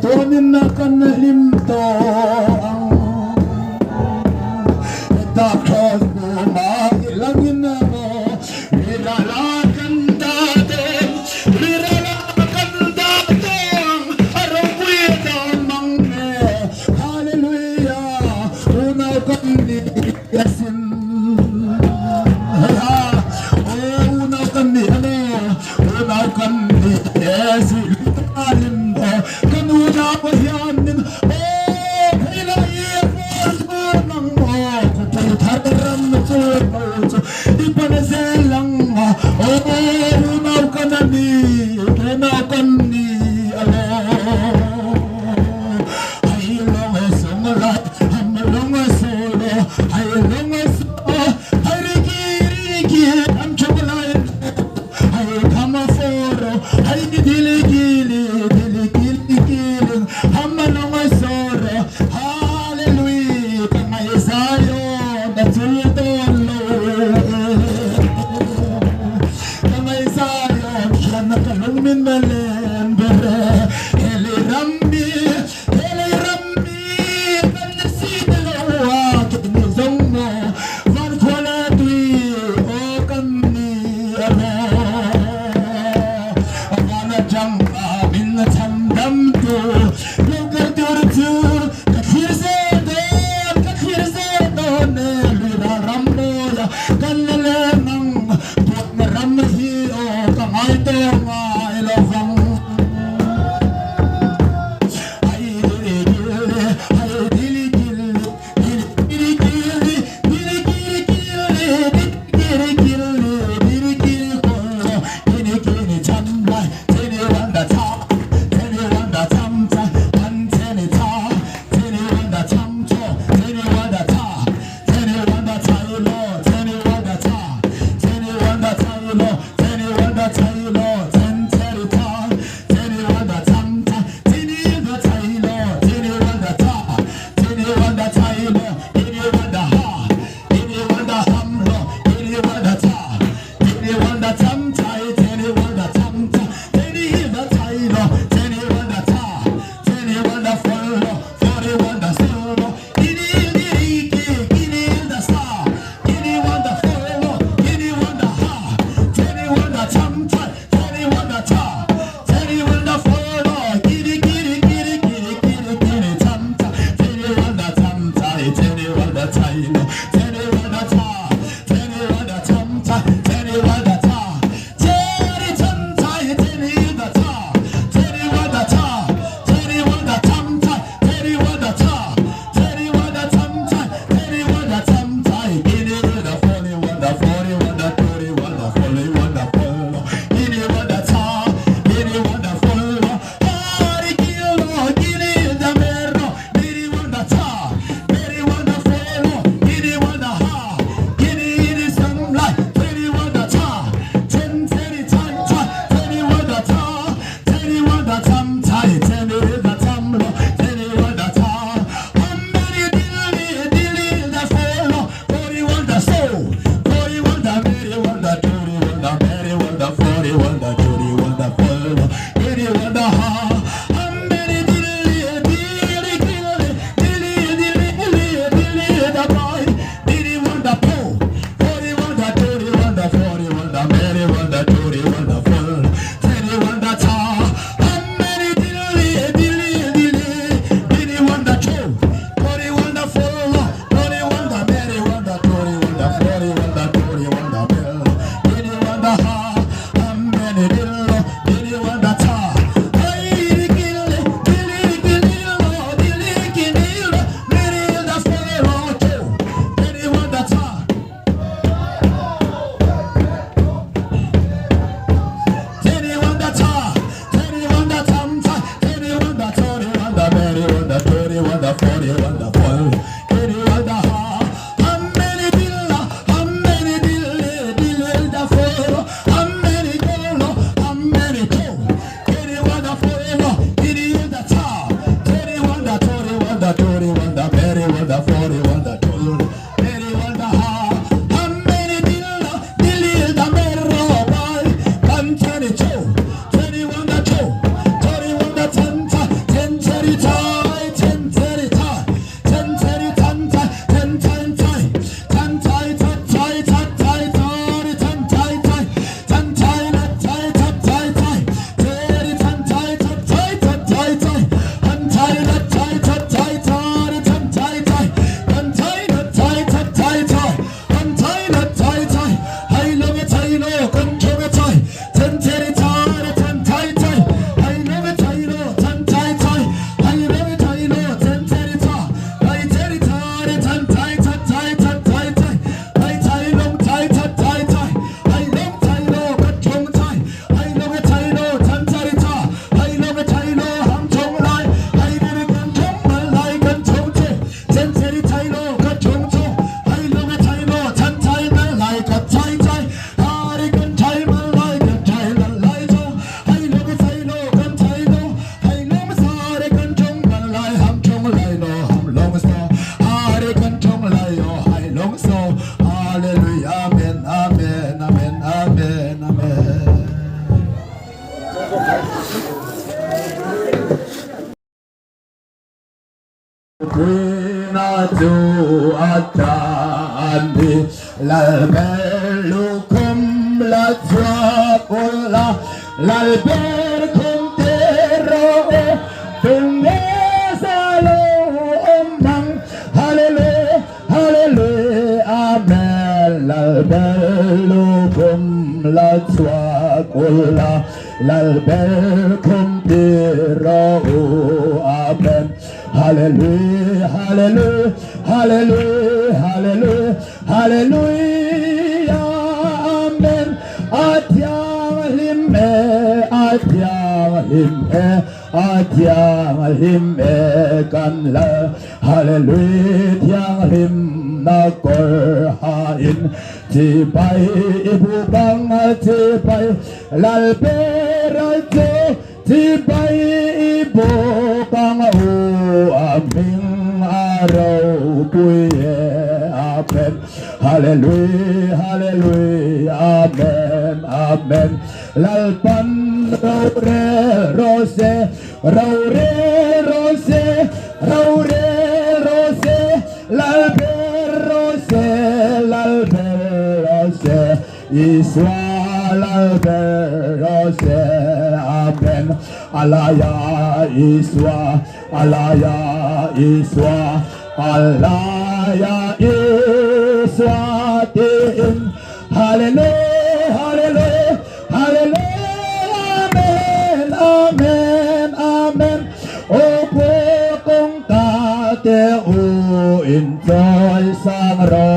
Tonin na kanalimto ang cross mo, mailagin na mo. Nilalakan dating, araw ko'y damang hallelujah, unaw kami yasin. Unaw kami, unaw kami yasin. Alimbo, kanuna ko yanin, Quina tu atandi l'albelucum la tua colla l'albercum tero tungesalo omang hallelujah hallelujah amen l'albelucum la tua colla l'albercum tero amen hallelujah hallelujah hallelujah hallelujah hallelujah amen atyang him kan la hallelujah tyang him na kor hain ti pai ibu bang ti pai lal perajo ti pai ibu kang u aming araw puye amen hallelujah hallelujah amen amen lalpan raure rose raure rose raure rose lalber rose lalber rose iswa lalber rose amen alaya iswa alaya iswa alaya iswa tin hallelujah hallelujah hallelujah amen amen amen opo kong kate u enjoy sang ro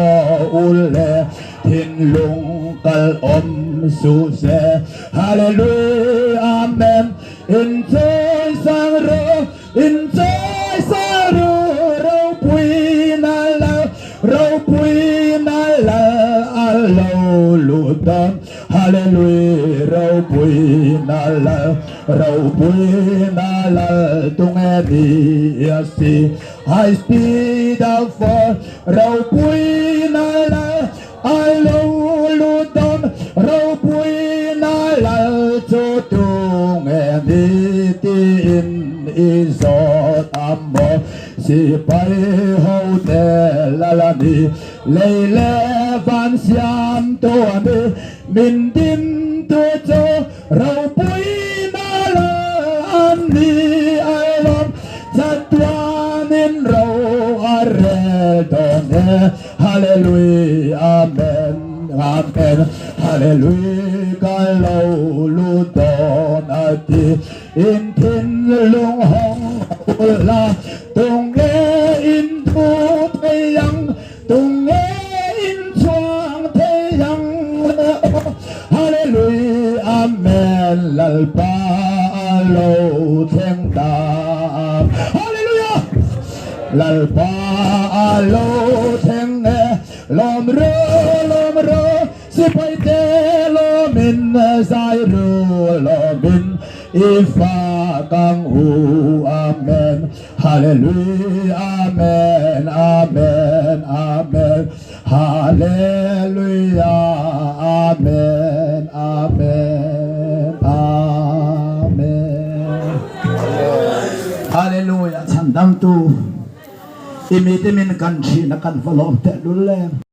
ule tinlung kal om suse hallelujah amen enjoy sang ro enjoy sang ro ro pui na la alo luton hallelujah ro pui na la tung edi asi high speed of for ro pui na la alo luton ro pui na la tung edi tin isot ambo si pai hotel lalani leile van siam to ame min din to cho rau pui na la ani alom satwanin rau arel done hallelujah amen amen hallelujah kalau luton ati in tin lung hong ula tung e in tu te yang tung e in chuang te yang hallelujah amen lalpa alo theng ta hallelujah lalpa alo theng e lom ro si pai te lomin sai ru lomin ifa kang u amen hallelujah amen amen amen hallelujah amen amen amen hallelujah chandam tu imi timin kan chi na kan follow te dulem